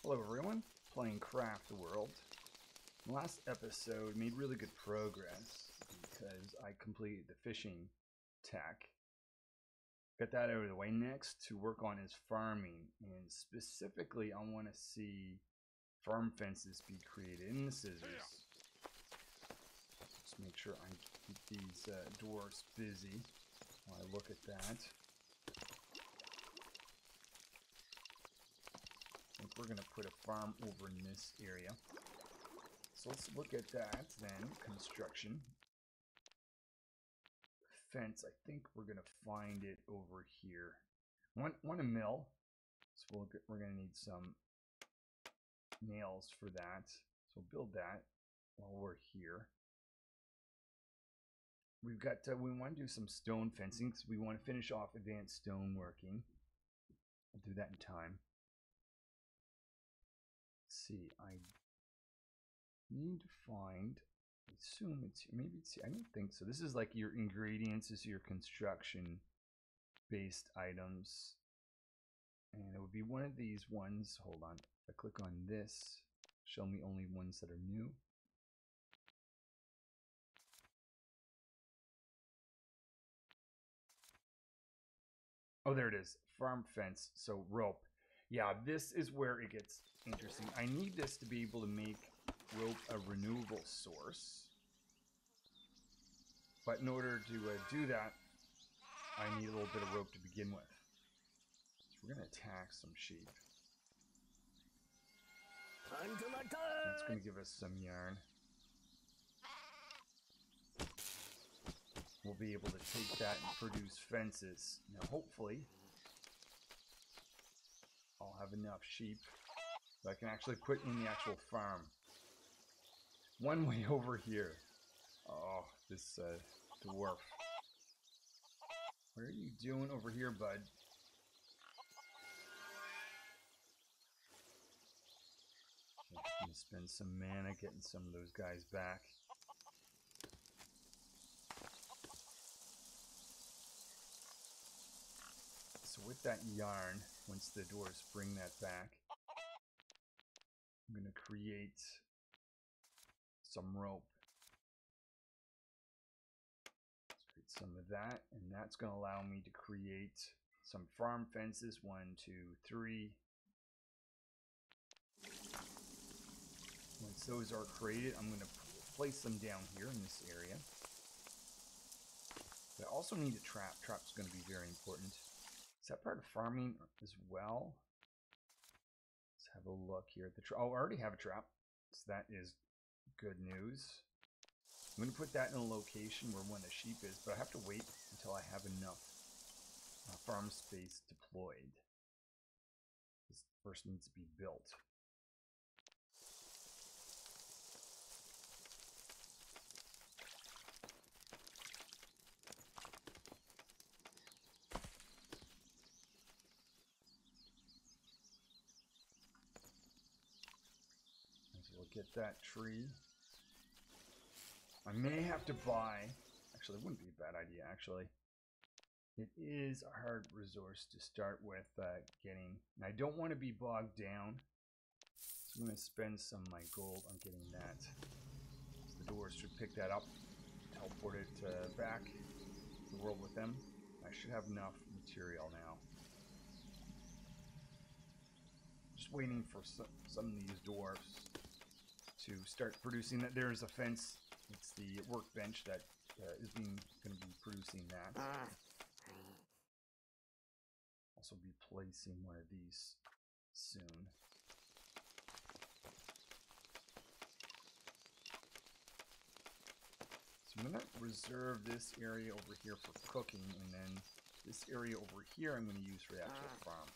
Hello everyone, playing Craft World. Last episode made really good progress because I completed the fishing tech. Got that out of the way. Next to work on is farming, and specifically I want to see farm fences be created in the scissors. Just make sure I keep these dwarfs busy while I look at that. I think we're going to put a farm over in this area. So let's look at that then. Construction. Fence, I think we're going to find it over here. Want a mill. So we're going to need some nails for that. So build that while we're here. We've got, we want to do some stone fencing because we want to finish off advanced stone working. We'll do that in time. See, I need to find, I assume it's, maybe it's, I don't think so. This is like your ingredients, this is your construction based items. And it would be one of these ones. Hold on. If I click on this, show me only ones that are new. Oh, there it is. Farm fence. So rope. Yeah, this is where it gets interesting. I need this to be able to make rope a renewable source. But in order to do that, I need a little bit of rope to begin with. So we're going to attack some sheep. That's going to give us some yarn. We'll be able to take that and produce fences. Now hopefully I'll have enough sheep that I can actually put in the actual farm. One way over here. Oh, this dwarf. What are you doing over here, bud? Okay, I'm gonna spend some mana getting some of those guys back. So with that yarn, once the dwarves bring that back, I'm gonna create some rope. Let's create some of that, and that's going to allow me to create some farm fences. 1, 2, 3. Once those are created, I'm going to place them down here in this area. But I also need a trap. Trap's going to be very important. Is that part of farming as well? Let's have a look here at the trap. Oh, I already have a trap, so that is good news. I'm going to put that in a location where one of the sheep is, but I have to wait until I have enough farm space deployed. This first needs to be built. So we'll get that tree. I may have to buy, actually it wouldn't be a bad idea actually. It is a hard resource to start with getting, and I don't want to be bogged down, so I'm going to spend some of my gold on getting that. So the doors should pick that up, teleport it back to the world with them. I should have enough material now. Just waiting for some of these dwarfs to start producing that. There's a fence. It's the workbench that is going to be producing that. Also be placing one of these soon. So I'm going to reserve this area over here for cooking, and then this area over here I'm going to use for the actual farm.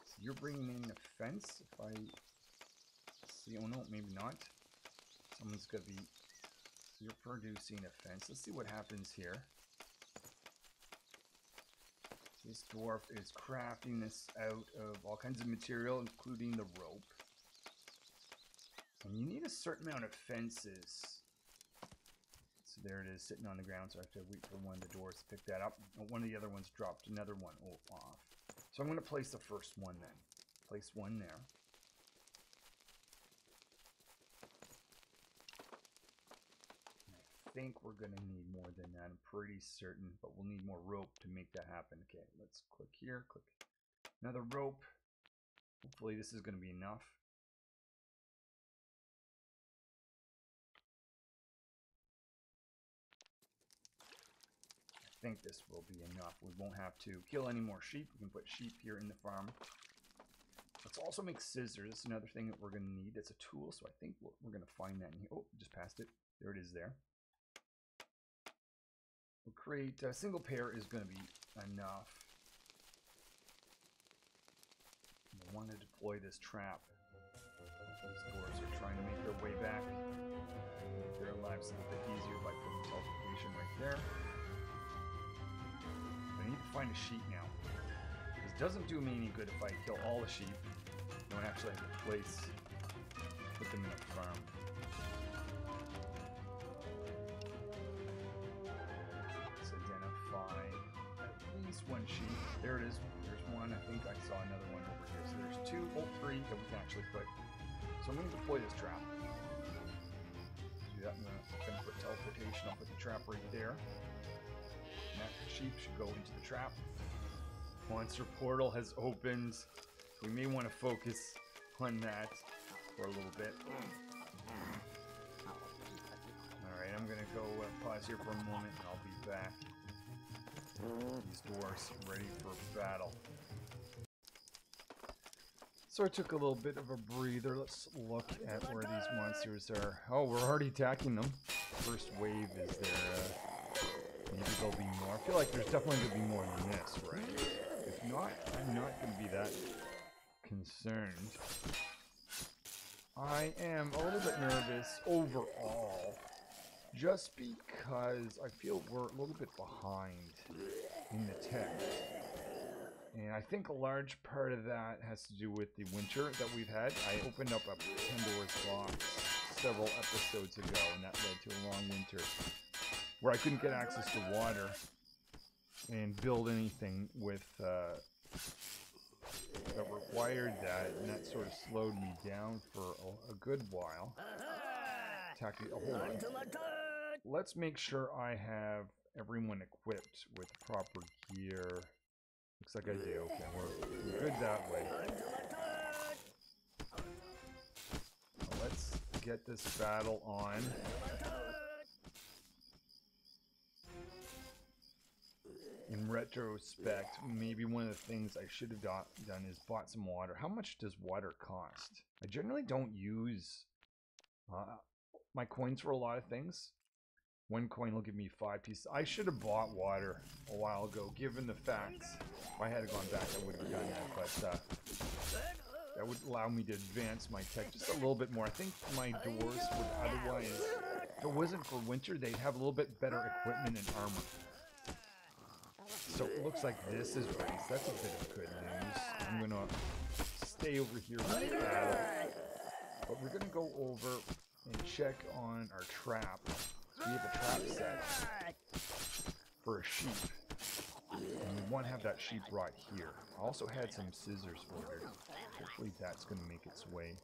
So you're bringing in a fence. If I see, oh no, maybe not. Someone's going to be, you're producing a fence. Let's see what happens here. This dwarf is crafting this out of all kinds of material, including the rope. And you need a certain amount of fences. So there it is, sitting on the ground, so I have to wait for one of the dwarves to pick that up. One of the other ones dropped another one off. So I'm going to place the first one then. Place one there. I think we're going to need more than that. I'm pretty certain, but we'll need more rope to make that happen. Okay, let's click here. Click another rope. Hopefully this is going to be enough. I think this will be enough. We won't have to kill any more sheep. We can put sheep here in the farm. Let's also make scissors. That's another thing that we're going to need. It's a tool, so I think we're going to find that in here. Oh, just passed it. There it is there. We'll create a single pair is going to be enough. I want to deploy this trap. These dwarves are trying to make their way back. Make their lives a little bit easier by putting teleportation right there. I need to find a sheep now. This doesn't do me any good if I kill all the sheep. I don't actually have a place to put them in a farm. Let's identify at least one sheep. There it is. There's one. I think I saw another one over here. So there's two, oh, three that we can actually put. So I'm going to deploy this trap. Do that. I'm going to put teleportation. I'll put the trap right there. And that sheep should go into the trap. Monster portal has opened. We may want to focus on that for a little bit. Alright, I'm going to go pause here for a moment and I'll be back. These dwarves are ready for battle. So I took a little bit of a breather. Let's look at where these monsters are. Oh, we're already attacking them. First wave is there. Maybe there'll be more. I feel like there's definitely going to be more than this, right? If not, I'm not going to be that concerned. I am a little bit nervous overall, just because I feel we're a little bit behind in the text. And I think a large part of that has to do with the winter that we've had. I opened up a Pandora's box several episodes ago, and that led to a long winter where I couldn't get access to water and build anything with that required that, and that sort of slowed me down for a good while. Hold on. Let's make sure I have everyone equipped with proper gear. Looks like I do. Okay, we're good that way. Now let's get this battle on. In retrospect, maybe one of the things I should have done is bought some water. How much does water cost? I generally don't use my coins for a lot of things. One coin will give me 5 pieces. I should have bought water a while ago, given the facts. If I had gone back, I would have done that. But that would allow me to advance my tech just a little bit more. I think my dwarves would otherwise, if it wasn't for winter, they'd have a little bit better equipment and armor. So it looks like this is raised. That's a bit of good news. I'm going to stay over here with the battle. But we're going to go over and check on our trap. So we have a trap set for a sheep. And we want to have that sheep right here. I also had some scissors ordered. Hopefully that's going to make its way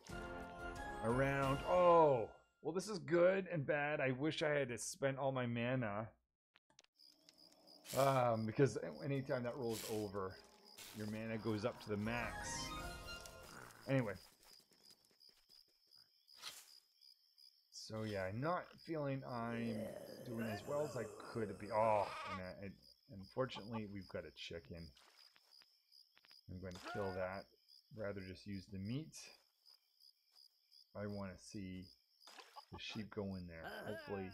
around. Oh, well, this is good and bad. I wish I had to spend all my mana. Because anytime that rolls over, your mana goes up to the max. Anyway. So yeah, I'm not feeling I'm doing as well as I could be. Oh, and unfortunately, we've got a chicken. I'm going to kill that. Rather just use the meat. I want to see the sheep go in there. Hopefully,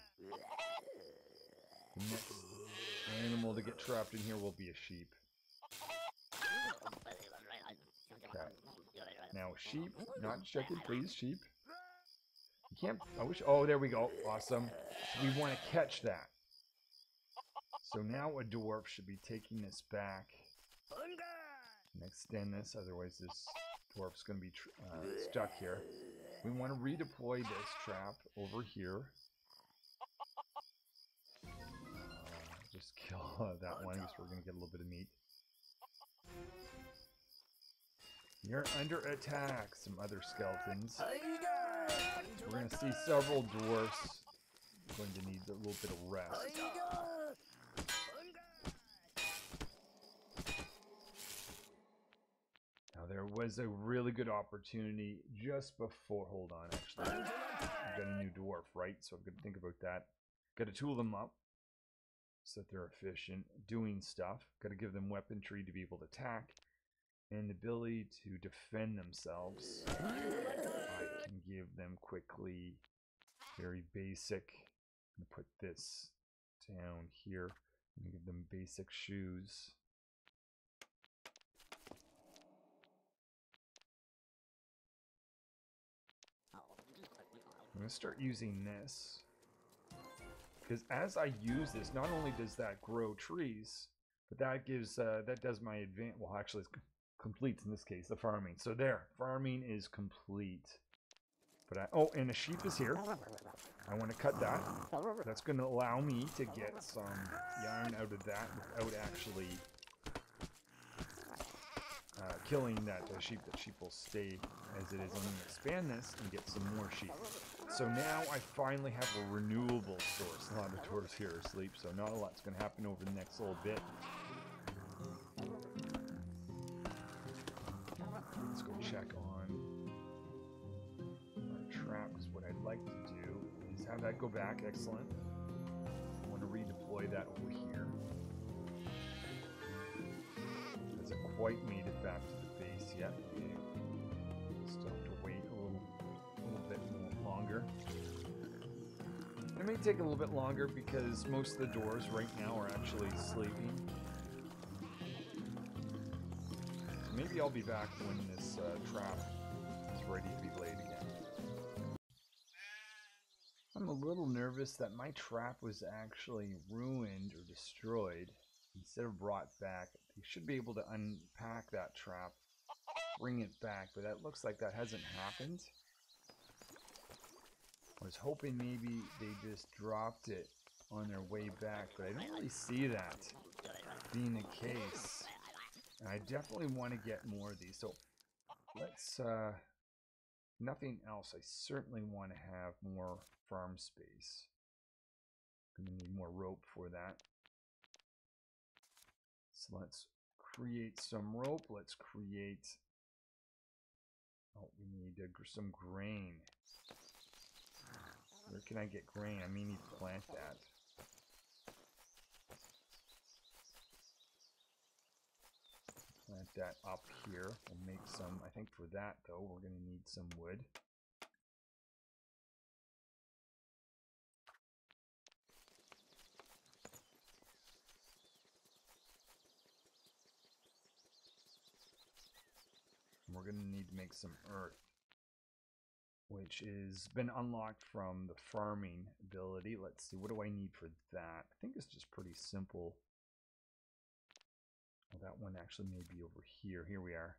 the next animal to get trapped in here will be a sheep. Okay. Now sheep, not chicken, please, sheep. You can't, I wish, oh, there we go. Awesome. We want to catch that. So now a dwarf should be taking this back and extend this, otherwise this dwarf's going to be stuck here. We want to redeploy this trap over here. Just kill that one because we're going to get a little bit of meat. You're under attack. Some other skeletons. We're going to see several dwarfs. Going to need a little bit of rest. Now there was a really good opportunity just before. Hold on, actually. I've got a new dwarf, right? So I'm going to think about that. Got to tool them up so that they're efficient, doing stuff. Got to give them weaponry to be able to attack and the ability to defend themselves. I can give them quickly, very basic. I'm going to put this down here and give them basic shoes. I'm going to start using this. Because as I use this, not only does that grow trees, but that gives, that does my advance. Well, actually, it's complete in this case, the farming. So there, farming is complete. But oh, and a sheep is here. I want to cut that. That's going to allow me to get some yarn out of that without actually killing that sheep. That sheep will stay as it is. I'm going to expand this and get some more sheep. So now I finally have a renewable source. A lot of dwarves here are asleep, so not a lot's going to happen over the next little bit. Let's go check on our traps. What I'd like to do is have that go back. Excellent. I want to redeploy that over here. Hasn't quite made it back to the base yet. Still have to wait a little bit longer. It may take a little bit longer because most of the dwarves right now are actually sleeping. So maybe I'll be back when this trap is ready to be laid again. I'm a little nervous that my trap was actually ruined or destroyed instead of brought back. They should be able to unpack that trap, bring it back, but that looks like that hasn't happened. I was hoping maybe they just dropped it on their way back, but I don't really see that being the case. And I definitely want to get more of these. So let's, nothing else. I certainly want to have more farm space. I'm going to need more rope for that. So let's create some rope. Let's create, oh, we need some grain. Where can I get grain? I may need to plant that. Plant that up here. We'll make some, I think for that though, we're going to need some wood. And we're going to need to make some earth, which has been unlocked from the farming ability. Let's see, what do I need for that? I think it's just pretty simple. Well, that one actually may be over here. Here we are.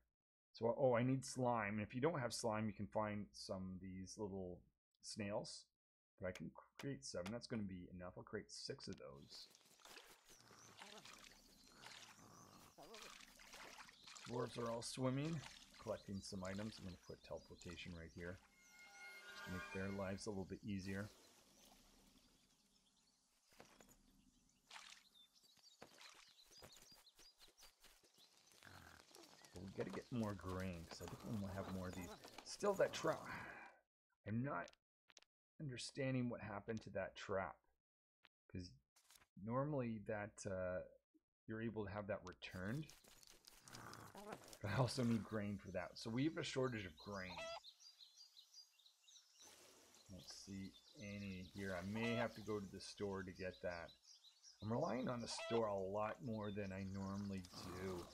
So, oh, I need slime. And if you don't have slime, you can find some of these little snails. But I can create 7. That's going to be enough. I'll create 6 of those. Dwarves are all swimming, collecting some items. I'm going to put teleportation right here. Just to make their lives a little bit easier. We got to get more grain because I definitely want to have more of these. Still, that trap. I'm not understanding what happened to that trap because normally that you're able to have that returned. But I also need grain for that. So we have a shortage of grain. Let's see any here. I may have to go to the store to get that. I'm relying on the store a lot more than I normally do,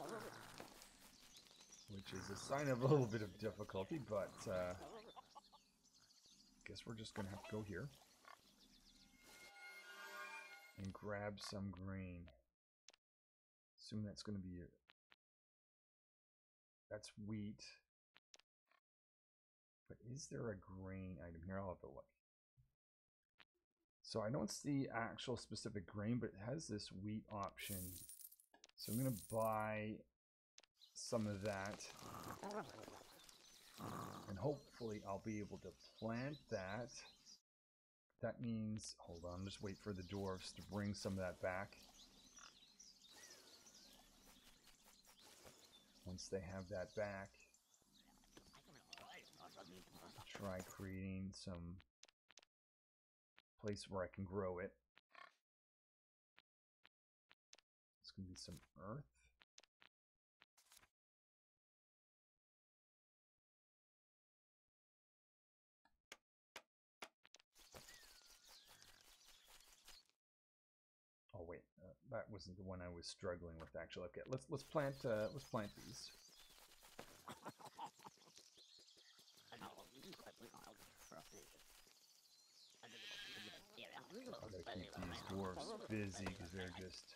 which is a sign of a little bit of difficulty, but I guess we're just going to have to go here and grab some grain. Assume that's going to be it. That's wheat. But is there a grain item here? I'll have to look. So I don't see actual specific grain, but it has this wheat option. So I'm going to buy some of that. And hopefully I'll be able to plant that. That means, hold on, just wait for the dwarves to bring some of that back. Once they have that back, try creating some place where I can grow it. It's going to be some earth. Oh wait, that wasn't the one I was struggling with actually. Okay, let's plant these. I gotta keep these dwarves busy because they're just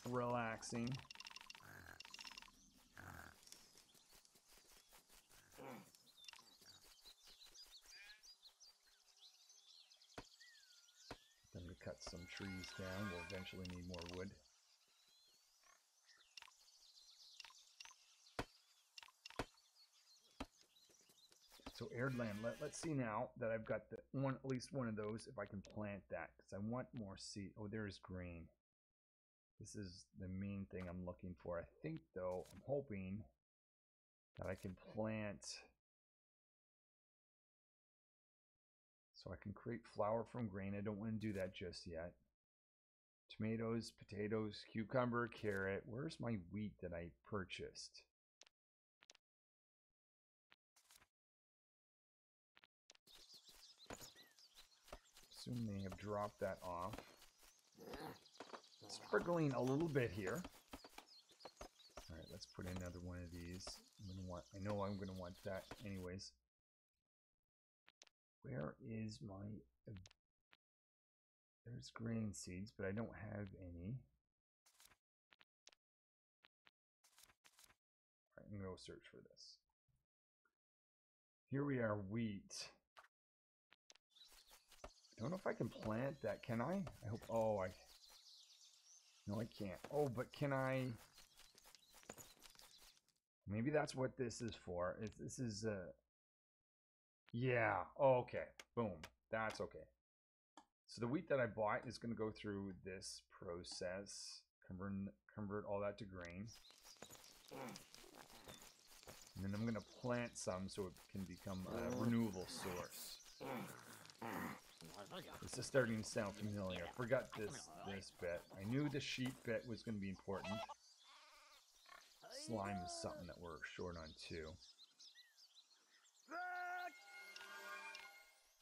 relaxing. I'm gonna cut some trees down. We'll eventually need more wood. So aired land. Let's see now that I've got the one, at least one of those. If I can plant that, because I want more seed. Oh, there's grain. This is the main thing I'm looking for. I think though, I'm hoping that I can plant, so I can create flour from grain. I don't want to do that just yet. Tomatoes, potatoes, cucumber, carrot. Where's my wheat that I purchased? Assume they have dropped that off. Sprinkling a little bit here. All right, let's put another one of these. I know I'm gonna want that anyways. Where is my? There's grain seeds, but I don't have any. All right, I'm gonna go search for this. Here we are, wheat. I don't know if I can plant that. Can I? I hope. Oh, no, I can't. Oh, but can I? Maybe that's what this is for. This is yeah. Oh, okay. Boom. That's okay. So the wheat that I bought is going to go through this process, convert all that to grain, and then I'm going to plant some so it can become a renewable source. This is starting to sound familiar. I forgot this bit. I knew the sheep bit was going to be important. Slime is something that we're short on too.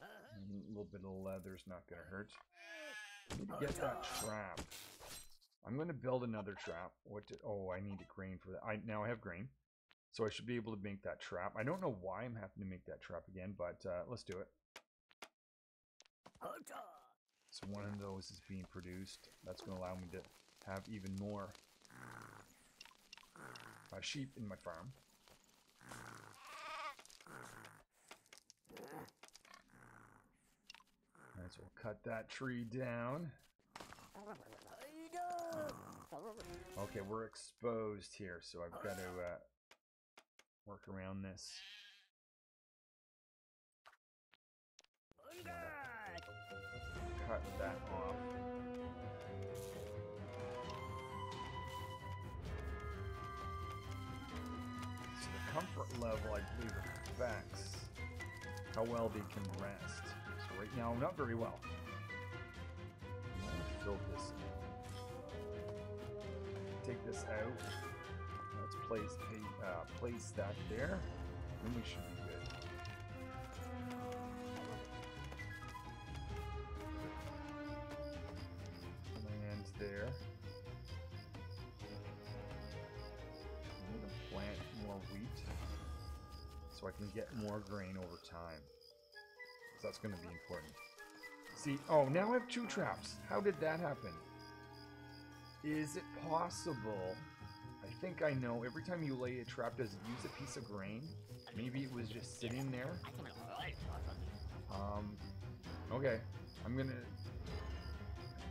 A little bit of leather's not going to hurt. I need to get that trap. I'm going to build another trap. Oh, I need a grain for that. Now I have grain. So I should be able to make that trap. I don't know why I'm having to make that trap again, but let's do it. So one of those is being produced. That's going to allow me to have even more sheep in my farm. Alright, so we'll cut that tree down. Okay, we're exposed here, so I've got to work around this. Cut that off. So the comfort level, I believe, affects how well they can rest. So right now, not very well. I'm going to fill this in. Take this out. Let's place that there. Then we should be good. Land there. I'm going to plant more wheat so I can get more grain over time. So that's going to be important. See, oh, now I have 2 traps. How did that happen? Is it possible? I think I know. Every time you lay a trap, does it use a piece of grain? Maybe it was just sitting there. Okay. I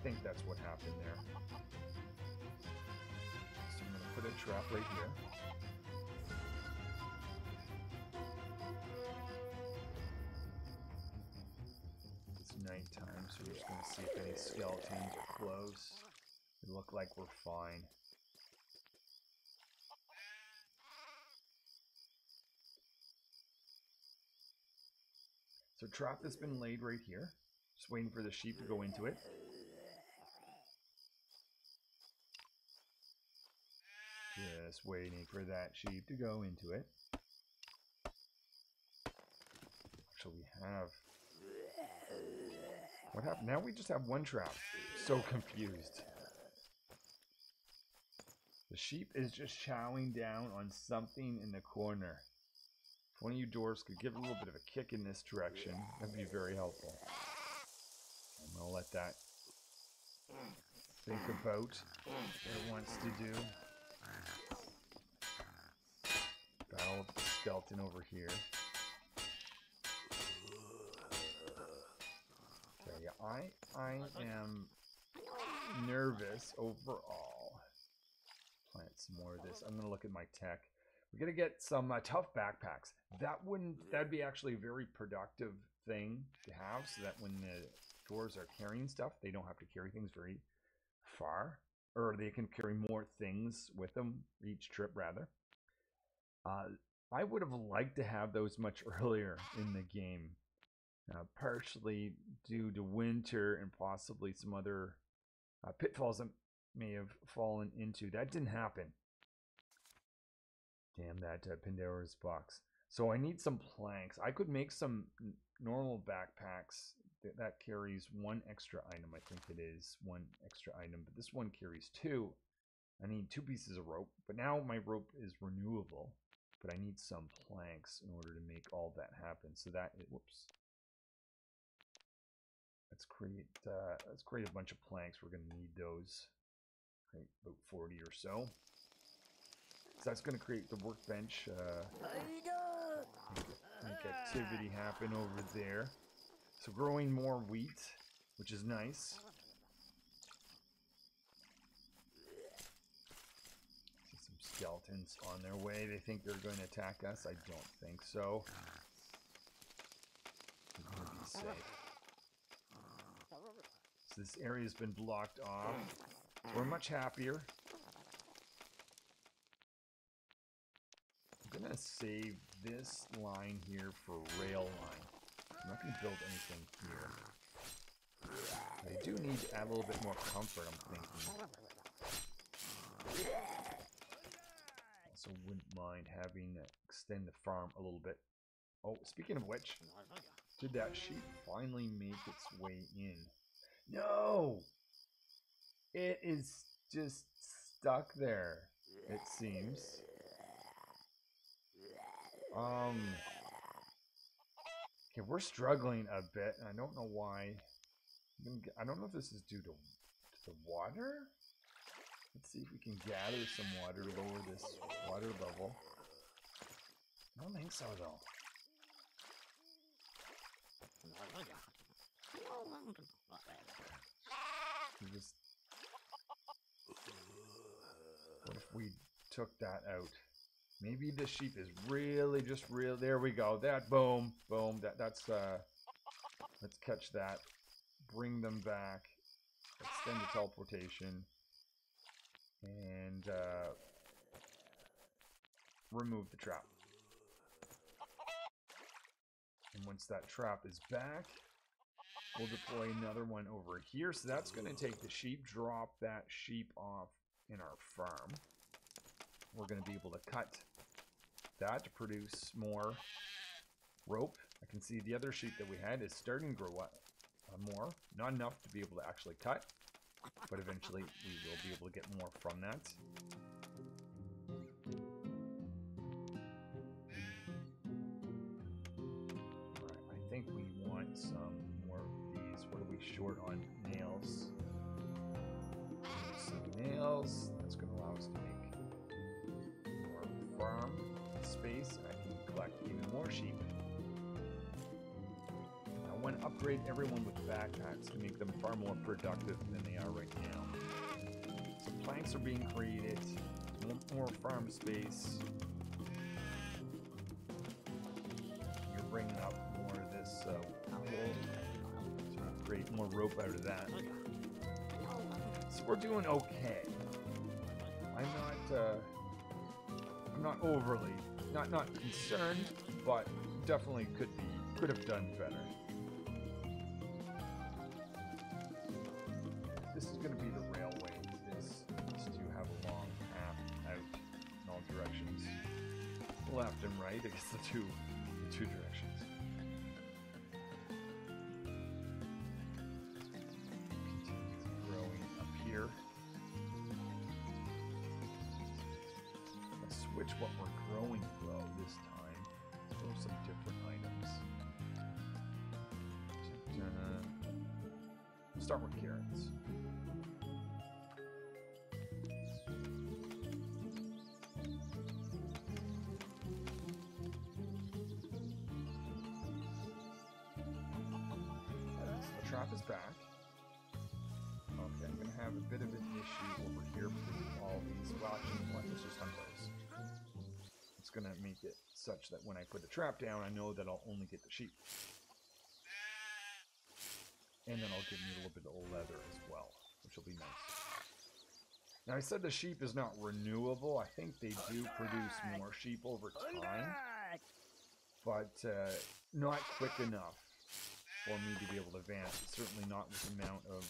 think that's what happened there. So I'm gonna a trap right here. It's nighttime, so we're just going to see if any skeletons are close. They look like we're fine. So trap has been laid right here. Just waiting for the sheep to go into it. Just waiting for that sheep to go into it. Actually, we have... What happened? Now we just have one trap. So confused. The sheep is just chowing down on something in the corner. If one of you dwarves could give it a little bit of a kick in this direction, that'd be very helpful. I'm going to let that think about what it wants to do. Battle with the skeleton over here. Okay, I am nervous overall. Plant some more of this. I'm gonna look at my tech. We're gonna get some tough backpacks. That'd be actually a very productive thing to have, so that when the dwarves are carrying stuff, they don't have to carry things very far, or they can carry more things with them each trip rather. I would have liked to have those much earlier in the game, partially due to winter and possibly some other pitfalls that may have fallen into. That didn't happen. Damn that Pandora's box. So I need some planks. I could make some normal backpacks that carries one extra item. I think it is one extra item, but this one carries two. I need 2 pieces of rope, but now my rope is renewable. But I need some planks in order to make all that happen. So that, whoops. Let's create a bunch of planks. We're going to need those. Right, about 40 or so. So that's going to create the workbench. Make activity happen over there. So growing more wheat, which is nice. Skeletons on their way. They think they're going to attack us. I don't think so. We're going to be safe. So this area has been blocked off. So we're much happier. I'm going to save this line here for rail line. I'm not going to build anything here. I do need to add a little bit more comfort, I'm thinking. Also wouldn't mind having extend the farm a little bit. Oh, speaking of which, did that sheep finally make its way in? No! It is just stuck there, it seems. Okay, we're struggling a bit. I don't know why. I don't know if this is due to the water. Let's see if we can gather some water to lower this water level. I don't think so, though. What if we took that out? Maybe the sheep is really just real. There we go. That boom, boom. That's let's catch that. Bring them back. Extend the teleportation. And remove the trap. And once that trap is back, we'll deploy another one over here. So that's going to take the sheep, drop that sheep off in our farm. We're going to be able to cut that to produce more rope. I can see the other sheep that we had is starting to grow up more. Not enough to be able to actually cut, but eventually we will be able to get more from that. Alright, I think we want some more of these. What are we short on? Nails. Some nails. That's going to allow us to make more farm space. I can collect even more sheep. I want to upgrade everyone with backpacks to make them far more productive than they are right now. So planks are being created, more farm space. You're bringing up more of this wool to create more rope out of that. So we're doing okay. I'm not overly, not concerned, but definitely could have done better. This is going to be the railway. This to have a long path out in all directions, left and right. I guess the two directions. Continue growing up here. Let's switch what we're growing though this time. Let's grow some different items. We'll start with carrots. The trap is back. Okay, I'm going to have a bit of an issue over here with all these. Well, actually, let's just hunt those. It's going to make it such that when I put the trap down, I know that I'll only get the sheep. And then I'll give me a little bit of leather as well, which will be nice. Now, I said the sheep is not renewable. I think they do produce more sheep over time, but not quick enough for me to be able to advance. Certainly not with the amount of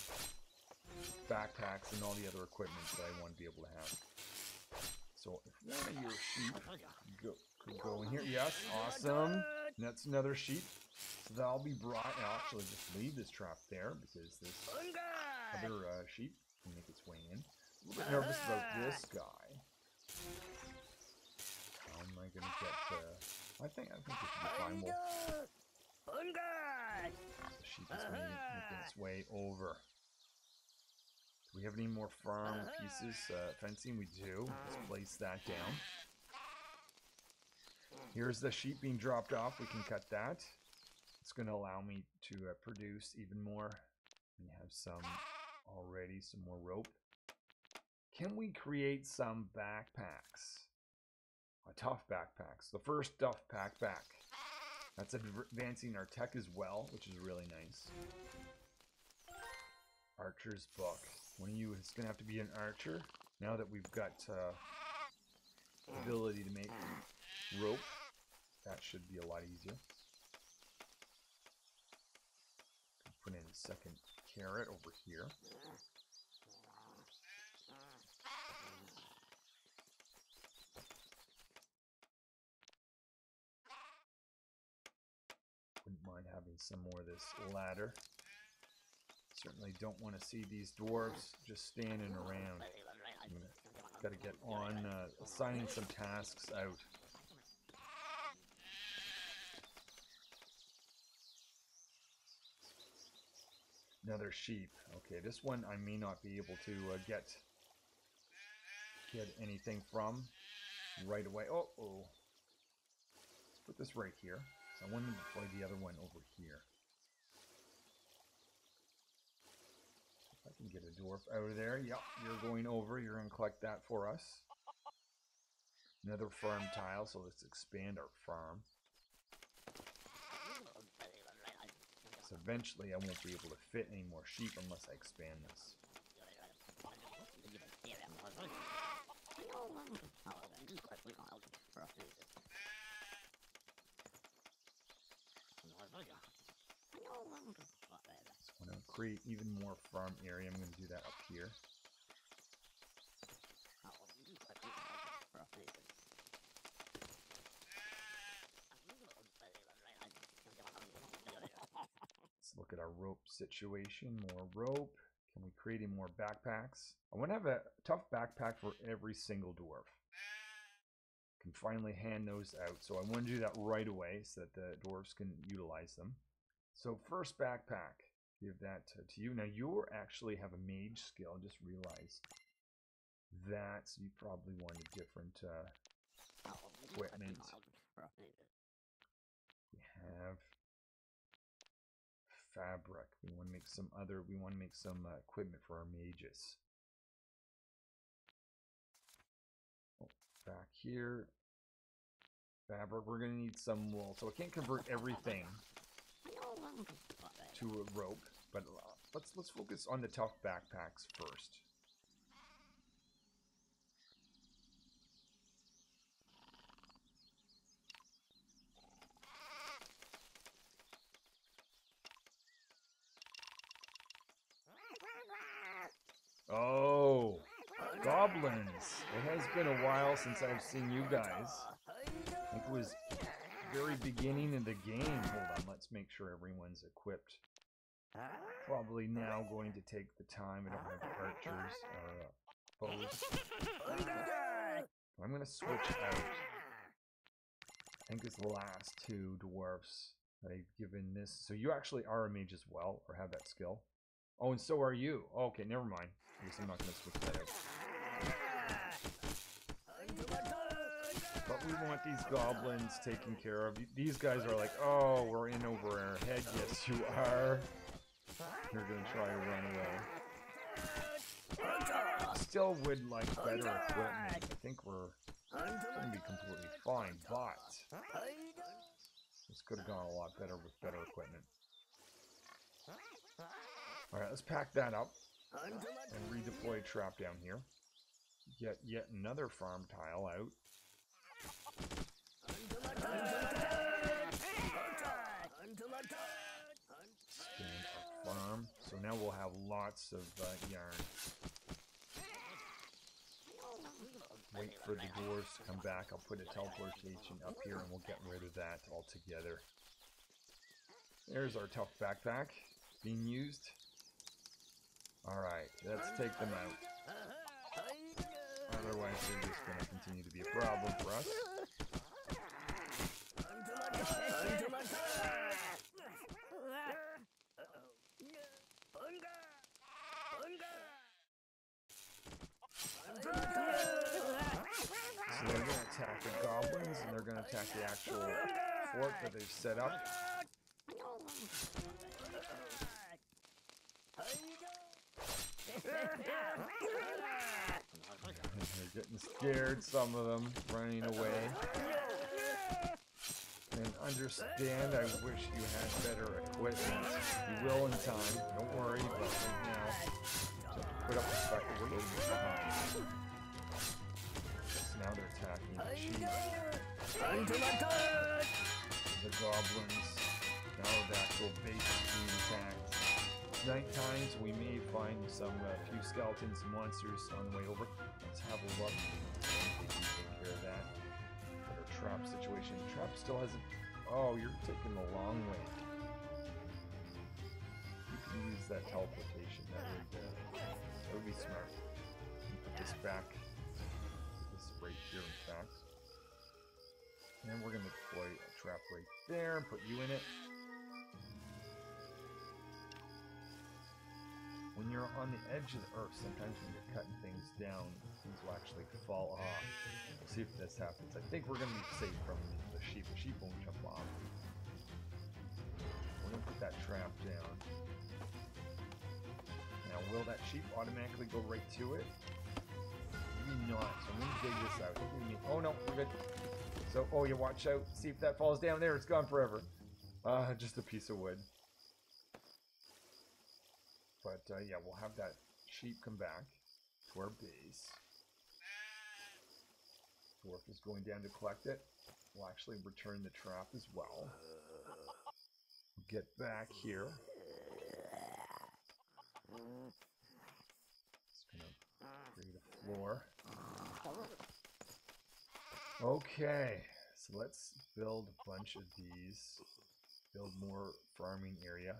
backpacks and all the other equipment that I want to be able to have. So if one of your sheep could go in here, yes, awesome. And that's another sheep. So that'll be brought. I'll actually just leave this trap there because this other sheep can make its way in. A little bit nervous about this guy. How am I gonna get? I think it should be fine. The sheep is making its way over. Do we have any more farm pieces? Fencing, we do. Let's place that down. Here's the sheep being dropped off. We can cut that. It's going to allow me to produce even more. We have some already, some more rope. Can we create some backpacks? Tough backpacks. The first tough backpack. That's advancing our tech as well, which is really nice. Archer's book. One of you is going to have to be an archer. Now that we've got ability to make rope, that should be a lot easier. Put in a second carrot over here. Wouldn't mind having some more of this ladder. Certainly don't want to see these dwarves just standing around. Got to get on assigning some tasks out. Another sheep. Okay, this one I may not be able to get anything from right away. Oh. Let's put this right here. So I want to deploy the other one over here. If I can get a dwarf out of there. Yep, you're going over. You're going to collect that for us. Another farm tile, so let's expand our farm. So eventually I won't be able to fit any more sheep unless I expand this. So I'm going to create even more farm area. I'm going to do that up here. Let's look at our rope situation. More rope. Can we create any more backpacks? I want to have a tough backpack for every single dwarf. Can finally hand those out. So I want to do that right away so that the dwarves can utilize them. So first backpack. Give that to you. Now you actually have a mage skill. I just realized that. So you probably want a different equipment. We have fabric. We want to make some equipment for our mages. Back here. Fabric. We're going to need some wool. So I can't convert everything to a rope. But let's focus on the tough backpacks first. Oh, goblins. It has been a while since I've seen you guys. I think it was very beginning of the game. Hold on, let's make sure everyone's equipped. Probably now going to take the time. I don't have archers or bows. I'm going to switch out. I think it's the last two dwarfs that I've given this. So you actually are a mage as well, or have that skill. Oh, and so are you. Oh, okay, never mind. I guess I'm not going to switch that out. But we want these goblins taken care of. These guys are like, oh, we're in over our head. Yes, you are. You're going to try to run away. Still would like better equipment. I think we're going to be completely fine, but this could have gone a lot better with better equipment. Alright, let's pack that up and redeploy trap down here. Get yet another farm tile out. Expand our farm. So now we'll have lots of yarn. Wait for the dwarves to come back. I'll put a teleportation up here and we'll get rid of that altogether. There's our tough backpack being used. Alright, let's take them out. Otherwise they're just going to continue to be a problem for us. So they're going to attack the goblins and they're going to attack the actual fort that they've set up. They're getting scared, some of them running away. And understand, I wish you had better equipment. You will in time, don't worry, but right now, just put up the fact that we're a little bit behind. So now they're attacking the chief. The goblins. Now the actual base is being attacked. Night times we may find some few skeletons and monsters on the way over. Let's have a look. Take care of that. But our trap situation. The trap still hasn't. Oh, you're taking the long way. You can use that teleportation. That would be smart. Put this back. Put this right here, in fact. And we're going to deploy a trap right there and put you in it. When you're on the edge of the earth, sometimes when you're cutting things down, things will actually fall off. We'll see if this happens. I think we're going to be safe from the sheep. The sheep won't jump off. We're going to put that trap down. Now, will that sheep automatically go right to it? Maybe not. So I'm going to dig this out. Oh no, we're good. So, oh yeah, watch out. See if that falls down there. It's gone forever. Just a piece of wood. But yeah, we'll have that sheep come back to our base. Dwarf is going down to collect it. We'll actually return the trap as well. Get back here. Just gonna create a floor. Okay, so let's build a bunch of these. Build more farming area.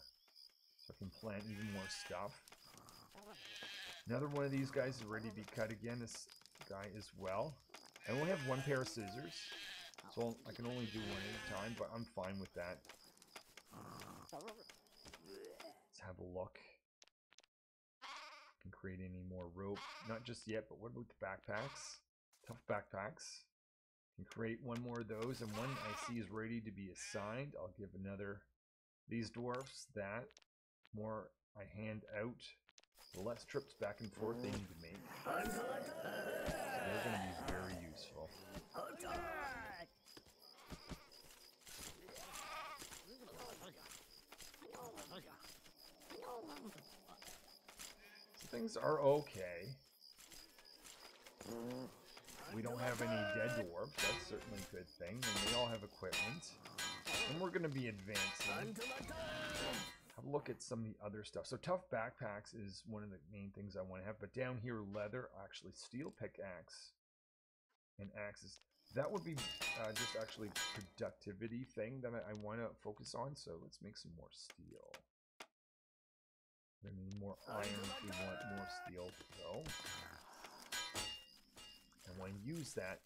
So I can plant even more stuff. Another one of these guys is ready to be cut again. This guy as well. I only have one pair of scissors, so I can only do one at a time, but I'm fine with that. Let's have a look. Can create any more rope. Not just yet, but what about the backpacks? Tough backpacks. Can create one more of those, and one I see is ready to be assigned. I'll give another these dwarfs that. More I hand out, the less trips back and forth they need to make. So they're going to be very useful. So things are okay. We don't have any dead dwarves. That's certainly a good thing. And they all have equipment. And we're going to be advancing. Have a look at some of the other stuff. So tough backpacks is one of the main things I want to have. But down here, leather, actually steel pickaxe and axes. That would be just actually productivity thing that I want to focus on. So let's make some more steel. We need more iron if we want more steel to go. I want to use that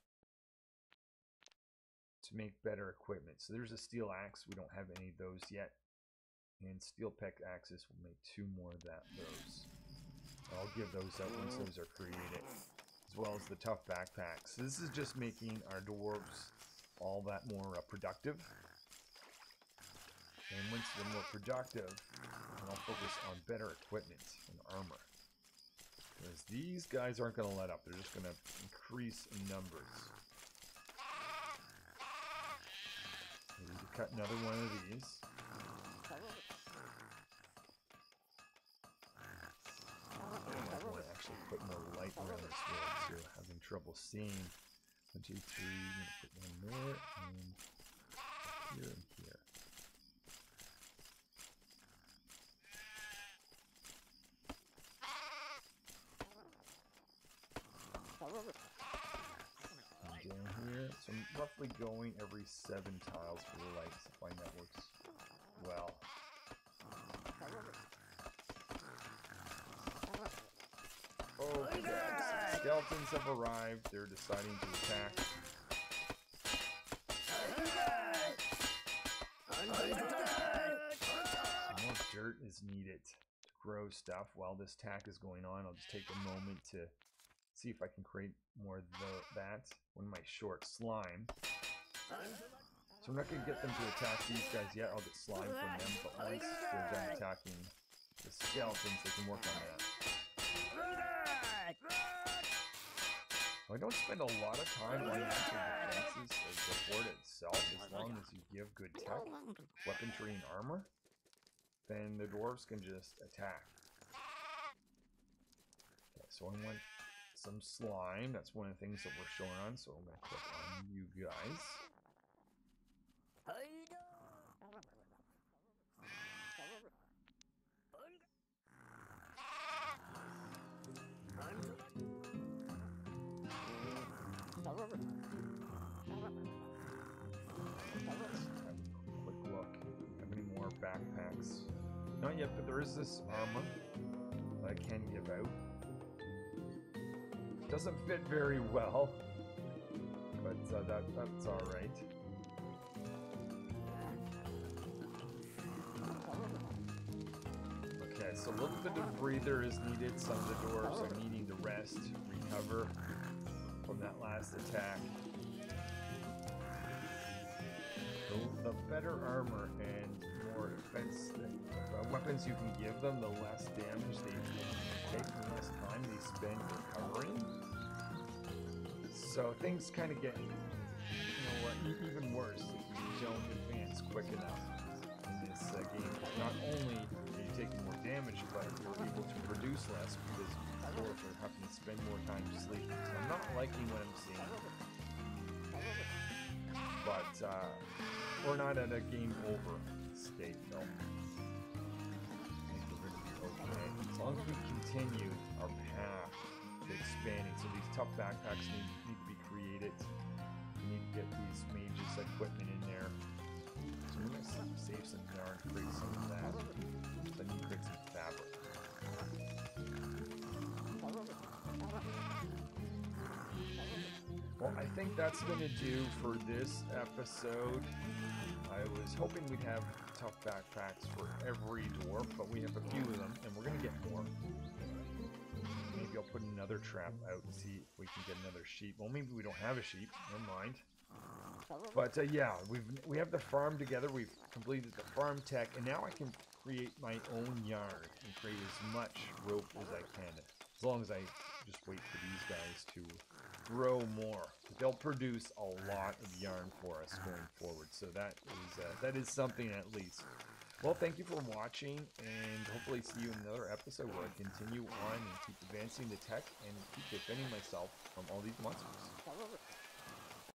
to make better equipment. So there's a steel axe. We don't have any of those yet. And steel pickaxes will make 2 more of those. I'll give those out once those are created. As well as the tough backpacks. So this is just making our dwarves all that more productive. And once they're more productive, I'll focus on better equipment and armor. Because these guys aren't going to let up. They're just going to increase in numbers. We need to cut another one of these. I want to actually put more light around this world too. Having trouble seeing. 1, 2, 3. I'm going to put one there and here and here. And down here, so I'm roughly going every 7 tiles for the lights. I find that works well. Okay, skeletons have arrived. They're deciding to attack. Some more dirt is needed to grow stuff. While this attack is going on, I'll just take a moment to see if I can create more of that. One of my short slime. So I'm not going to get them to attack these guys yet. I'll get slime from them, but once they're done attacking the skeletons, they can work on that. I don't spend a lot of time on the actual defenses of the fort itself. As long as you give good tech, weaponry, and armor, then the dwarves can just attack. Okay, so I want some slime. That's one of the things that we're showing on, so I'm going to click on you guys. Quick look. How many more backpacks? Not yet, but there is this armor that I can give out. Doesn't fit very well, but that's all right. Okay, so look at the debris there is needed. Some of the dwarves are needing to rest, recover from that last attack. The better armor and more defense weapons you can give them, the less damage they take, the less time they spend recovering. So things kind of get, even worse if you don't advance quick enough in this game. Not only are you taking more damage, but you're able to produce less because dwarves are having to spend more time sleeping. So I'm not liking what I'm seeing. But we're not at a game over state, though. I think we're going to be okay. As long as we continue our path to expanding. So these tough backpacks need to be created. We need to get these mages equipment in there. So we're going to save some yarn, create some of that. So I need to create some fabric. Well, I think that's going to do for this episode. I was hoping we'd have tough backpacks for every dwarf, but we have a few of them, and we're going to get more. Maybe I'll put another trap out and see if we can get another sheep. Well, maybe we don't have a sheep. Never mind. But yeah, we have the farm together. We've completed the farm tech, and now I can create my own yard and create as much rope as I can, as long as I just wait for these guys to grow more. They'll produce a lot of yarn for us going forward. So that is something at least. Well, thank you for watching, and hopefully see you in another episode where I continue on and keep advancing the tech and keep defending myself from all these monsters.